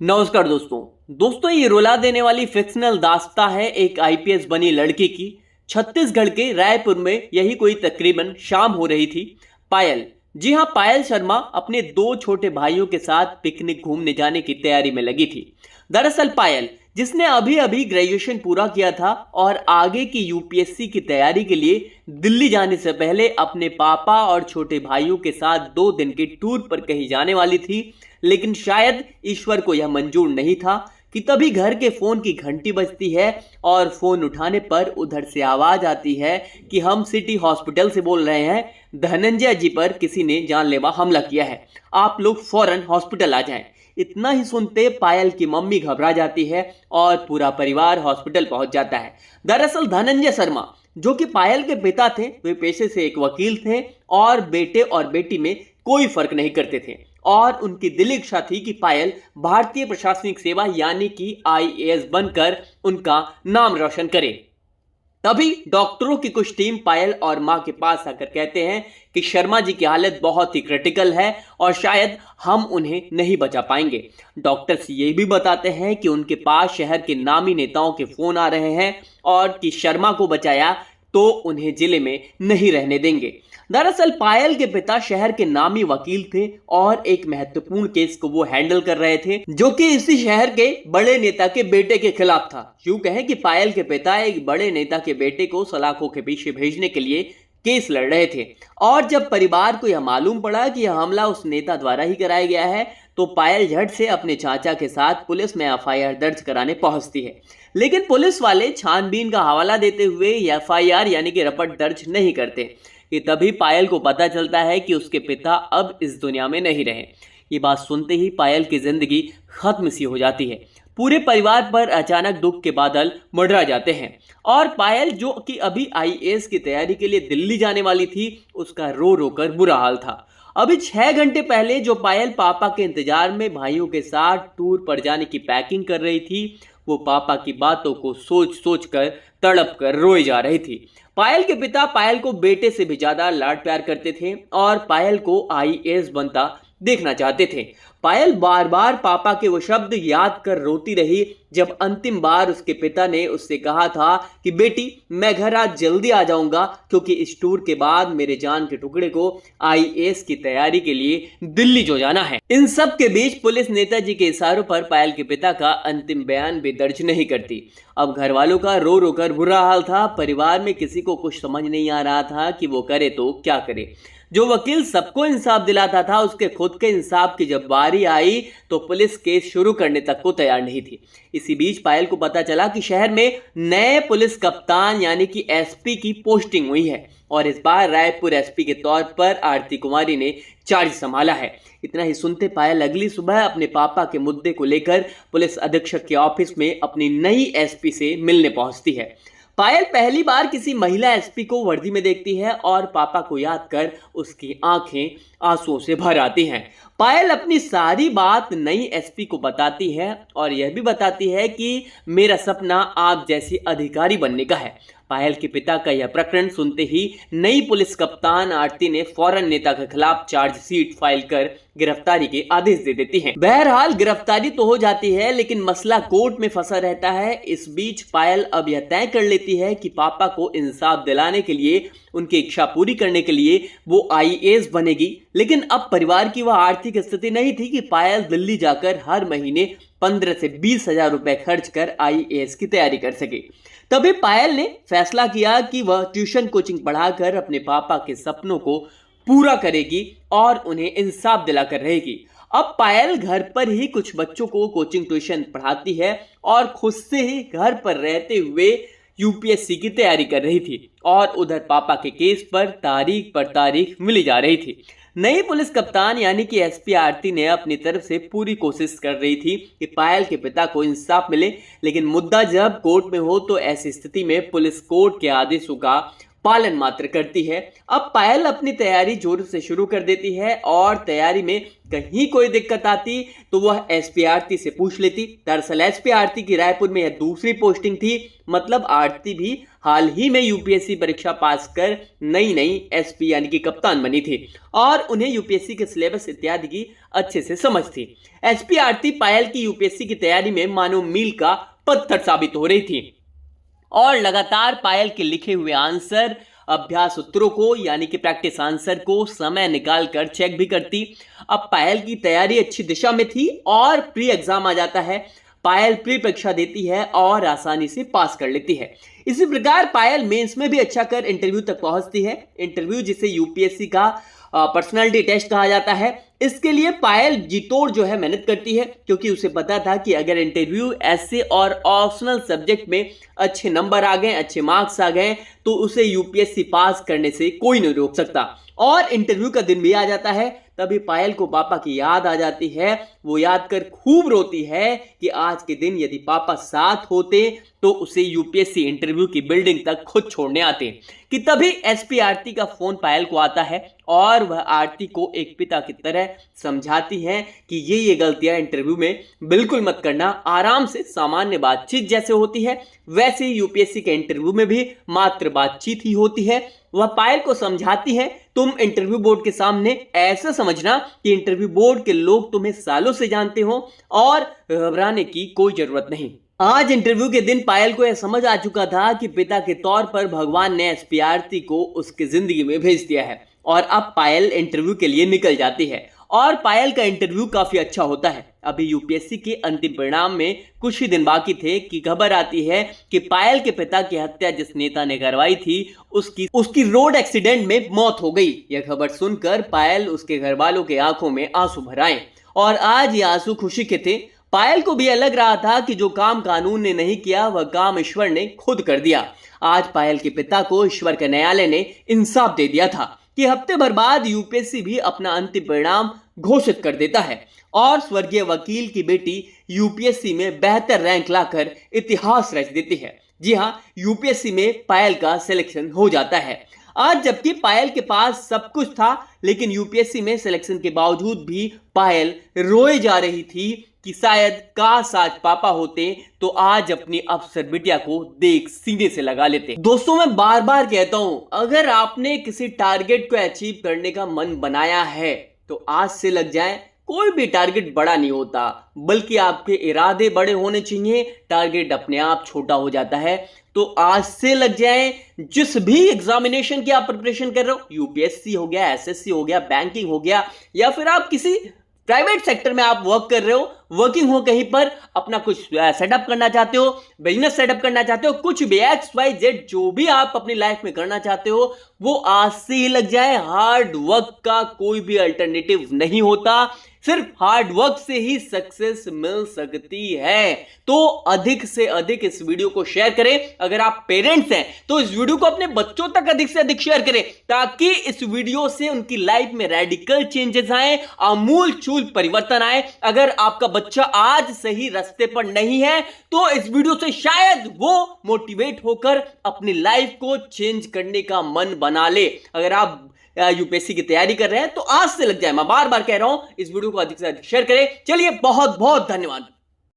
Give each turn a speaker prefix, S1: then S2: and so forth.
S1: नमस्कार दोस्तों ये रुला देने वाली फिक्शनल दास्ता है एक आईपीएस बनी लड़की की। छत्तीसगढ़ के रायपुर में यही कोई तकरीबन शाम हो रही थी। पायल, जी हाँ, पायल शर्मा अपने दो छोटे भाइयों के साथ पिकनिक घूमने जाने की तैयारी में लगी थी। दरअसल पायल, जिसने अभी अभी ग्रेजुएशन पूरा किया था और आगे की यूपीएससी की तैयारी के लिए दिल्ली जाने से पहले अपने पापा और छोटे भाइयों के साथ 2 दिन के टूर पर कहीं जाने वाली थी, लेकिन शायद ईश्वर को यह मंजूर नहीं था कि तभी घर के फोन की घंटी बजती है और फोन उठाने पर उधर से आवाज आती है कि हम सिटी हॉस्पिटल से बोल रहे हैं, धनंजय जी पर किसी ने जानलेवा हमला किया है, आप लोग फौरन हॉस्पिटल आ जाएं। इतना ही सुनते पायल की मम्मी घबरा जाती है और पूरा परिवार हॉस्पिटल पहुंच जाता है। दरअसल धनंजय शर्मा, जो कि पायल के पिता थे, वे पेशे से एक वकील थे और बेटे और बेटी में कोई फर्क नहीं करते थे और उनकी दिली इच्छा थी कि पायल भारतीय प्रशासनिक सेवा यानी कि आईएएस बनकर उनका नाम रोशन करे। तभी डॉक्टरों की कुछ टीम पायल और मां के पास आकर कहते हैं कि शर्मा जी की हालत बहुत ही क्रिटिकल है और शायद हम उन्हें नहीं बचा पाएंगे। डॉक्टर्स ये भी बताते हैं कि उनके पास शहर के नामी नेताओं के फोन आ रहे हैं और कि शर्मा को बचाया तो उन्हें जिले में नहीं रहने देंगे। दरअसल पायल के पिता शहर के नामी वकील थे और एक महत्वपूर्ण केस को वो हैंडल कर रहे थे, जो कि इसी शहर के बड़े नेता के बेटे के खिलाफ था। यूं कहें कि पायल के पिता एक बड़े नेता के बेटे को सलाखों के पीछे भेजने के लिए केस लड़ रहे थे और जब परिवार को यह मालूम पड़ा कि यह हमला उस नेता द्वारा ही कराया गया है तो पायल झट से अपने चाचा के साथ पुलिस में एफआईआर दर्ज कराने पहुंचती है, लेकिन पुलिस वाले छानबीन का हवाला देते हुए एफआईआर यानी कि रपट दर्ज नहीं करते। कि तभी पायल को पता चलता है कि उसके पिता अब इस दुनिया में नहीं रहे। ये बात सुनते ही पायल की जिंदगी खत्म सी हो जाती है। पूरे परिवार पर अचानक दुख के बादल मंडरा जाते हैं और पायल, जो कि अभी आईएएस की तैयारी के लिए दिल्ली जाने वाली थी, उसका रो रो कर बुरा हाल था। अभी 6 घंटे पहले जो पायल पापा के इंतजार में भाइयों के साथ टूर पर जाने की पैकिंग कर रही थी, वो पापा की बातों को सोच सोच कर तड़प कर रोई जा रही थी। पायल के पिता पायल को बेटे से भी ज्यादा लाड प्यार करते थे और पायल को आईएएस बनता देखना चाहते थे। पायल बार बार पापा के वो शब्द याद कर रोती रही जब अंतिम बार उसके पिता ने उससे कहा था कि बेटी, मैं घर आज जल्दी आ जाऊंगा क्योंकि इस टूर के बाद मेरे जान के टुकड़े को आईएएस की तैयारी के लिए दिल्ली जो जाना है। इन सब के बीच पुलिस नेताजी के इशारों पर पायल के पिता का अंतिम बयान भी दर्ज नहीं करती। अब घर वालों का रो रो कर बुरा हाल था। परिवार में किसी को कुछ समझ नहीं आ रहा था कि वो करे तो क्या करे। जो वकील सबको इंसाफ दिलाता था, उसके खुद के इंसाफ की जब बारी आई तो पुलिस केस शुरू करने तक को तैयार नहीं थी। इसी बीच पायल को पता चला कि शहर में नए पुलिस कप्तान यानी कि एसपी की पोस्टिंग हुई है और इस बार रायपुर एसपी के तौर पर आरती कुमारी ने चार्ज संभाला है। इतना ही सुनते पायल अगली सुबह अपने पापा के मुद्दे को लेकर पुलिस अधीक्षक के ऑफिस में अपनी नई एसपी से मिलने पहुंचती है। पायल पहली बार किसी महिला एसपी को वर्दी में देखती है और पापा को याद कर उसकी आंखें आंसुओं से भर आती हैं। पायल अपनी सारी बात नई एसपी को बताती है और यह भी बताती है कि मेरा सपना आप जैसी अधिकारी बनने का है। पायल के पिता का यह प्रकरण सुनते ही नई पुलिस कप्तान आरती ने फौरन नेता के खिलाफ चार्जशीट फाइल कर गिरफ्तारी के आदेश दे देती हैं। बहरहाल गिरफ्तारी तो हो जाती है लेकिन मसला कोर्ट में फंसा रहता है। इस बीच पायल अब यह तय कर लेती है कि पापा को इंसाफ दिलाने के लिए, उनकी इच्छा पूरी करने के लिए वो आईएएस बनेगी। लेकिन अब परिवार की वह आर्थिक स्थिति नहीं थी कि पायल दिल्ली जाकर हर महीने 15 से 20 हजार रुपए खर्च कर आईएएस की तैयारी कर सके। तभी पायल ने फैसला किया कि वह ट्यूशन कोचिंग पढ़ाकर अपने पापा के सपनों को पूरा करेगी और उन्हें इंसाफ दिलाकर रहेगी। अब पायल घर पर ही कुछ बच्चों को कोचिंग ट्यूशन पढ़ाती है और खुद से ही घर पर रहते हुए यूपीएससी की तैयारी कर रही थी और उधर पापा के केस पर तारीख मिली जा रही थी। नई पुलिस कप्तान यानी कि एसपी आरती ने अपनी तरफ से पूरी कोशिश कर रही थी कि पायल के पिता को इंसाफ मिले, लेकिन मुद्दा जब कोर्ट में हो तो ऐसी स्थिति में पुलिस कोर्ट के आदेशों का पालन मात्र करती है। अब पायल अपनी तैयारी जोर से शुरू कर देती है और तैयारी में कहीं कोई दिक्कत आती तो वह एसपी आरती से पूछ लेती। दरअसल एसपी आरती की रायपुर में यह दूसरी पोस्टिंग थी, मतलब आरती भी हाल ही में यूपीएससी परीक्षा पास कर नई नई एसपी यानी कि कप्तान बनी थी और उन्हें यूपीएससी के सिलेबस इत्यादि की अच्छे से समझ थी। एसपी आरती पायल की यूपीएससी की तैयारी में मानो मील का पत्थर साबित हो रही थी और लगातार पायल के लिखे हुए आंसर, अभ्यास उत्तरों को यानी कि प्रैक्टिस आंसर को समय निकालकर चेक भी करती। अब पायल की तैयारी अच्छी दिशा में थी और प्री एग्जाम आ जाता है। पायल प्री परीक्षा देती है और आसानी से पास कर लेती है। इसी प्रकार पायल मेंस में भी अच्छा कर इंटरव्यू तक पहुंचती है। इंटरव्यू जिसे यूपीएससी का पर्सनालिटी टेस्ट कहा जाता है, इसके लिए पायल जी तोड़ जो है मेहनत करती है, क्योंकि उसे पता था कि अगर इंटरव्यू ऐसे और ऑप्शनल सब्जेक्ट में अच्छे नंबर आ गए, अच्छे मार्क्स आ गए तो उसे यूपीएससी पास करने से कोई नहीं रोक सकता। और इंटरव्यू का दिन भी आ जाता है, तभी पायल को पापा की याद आ जाती है। वो याद कर खूब रोती है कि आज के दिन यदि पापा साथ होते तो उसे यूपीएससी इंटरव्यू की बिल्डिंग तक खुद छोड़ने आते। कि तभी एसपी आरती का फोन पायल को आता है और वह आरती को एक पिता की तरह समझाती है कि ये गलतियां इंटरव्यू में बिल्कुल मत करना। आराम से सामान्य बातचीत जैसे होती है वैसे ही यूपीएससी के इंटरव्यू में भी मात्र बातचीत ही होती है। वह पायल को समझाती है, तुम इंटरव्यू बोर्ड के सामने ऐसा समझना कि इंटरव्यू बोर्ड के लोग तुम्हें सालों से जानते हो और घबराने की कोई जरूरत नहीं। आज इंटरव्यू के दिन पायल को यह समझ आ चुका था कि पिता के तौर पर भगवान ने एसपी आरती को उसकी जिंदगी में भेज दिया है और अब पायल इंटरव्यू के लिए निकल जाती है और पायल का इंटरव्यू काफी अच्छा होता है। अभी यूपीएससी के अंतिम परिणाम में कुछ ही दिन बाकी थे कि खबर आती है कि पायल के पिता की हत्या जिस नेता ने करवाई थी उसकी रोड एक्सीडेंट में मौत हो गई। यह खबर सुनकर पायल उसके घर वालों के आंखों में आंसू भर आए और आज ये आंसू खुशी के थे। पायल को भी यह लग रहा था कि जो काम कानून ने नहीं किया वह काम ईश्वर ने खुद कर दिया। आज पायल के पिता को ईश्वर के न्यायालय ने इंसाफ दे दिया था कि हफ्ते भर बाद यूपीएससी भी अपना अंतिम परिणाम घोषित कर देता है और स्वर्गीय वकील की बेटी यूपीएससी में बेहतर रैंक लाकर इतिहास रच देती है। जी हां, यूपीएससी में पायल का सिलेक्शन हो जाता है। आज जबकि पायल के पास सब कुछ था लेकिन यूपीएससी में सिलेक्शन के बावजूद भी पायल रोए जा रही थी कि शायद काश आज पापा होते तो आज अपनी अफसर बिटिया को देख सीने से लगा लेते। दोस्तों, मैं बार बार कहता हूं, अगर आपने किसी टारगेट को अचीव करने का मन बनाया है तो आज से लग जाए। कोई भी टारगेट बड़ा नहीं होता, बल्कि आपके इरादे बड़े होने चाहिए, टारगेट अपने आप छोटा हो जाता है। तो आज से लग जाए। जिस भी एग्जामिनेशन की आप प्रिपरेशन कर रहे हो, यूपीएससी हो गया, एसएससी हो गया, बैंकिंग हो गया, या फिर आप किसी प्राइवेट सेक्टर में आप वर्क कर रहे हो, वर्किंग हो, कहीं पर अपना कुछ सेटअप करना चाहते हो, बिजनेस सेटअप करना चाहते हो, कुछ भी XYZ जो भी आप अपनी लाइफ में करना चाहते हो वो आज से ही लग जाए। हार्ड वर्क का कोई भी अल्टरनेटिव नहीं होता, सिर्फ हार्ड वर्क से ही सक्सेस मिल सकती है। तो अधिक से अधिक इस वीडियो को शेयर करें। अगर आप पेरेंट्स हैं तो इस वीडियो को अपने बच्चों तक अधिक से अधिक शेयर करें ताकि इस वीडियो से उनकी लाइफ में रेडिकल चेंजेस आए, आमूल चूल परिवर्तन आए। अगर आपका बच्चा आज सही रास्ते पर नहीं है तो इस वीडियो से शायद वो मोटिवेट होकर अपनी लाइफ को चेंज करने का मन बना ले। अगर आप यूपीएससी की तैयारी कर रहे हैं तो आज से लग जाए। मैं बार बार कह रहा हूं, इस वीडियो को अधिक से अधिक शेयर करें। चलिए, बहुत बहुत धन्यवाद।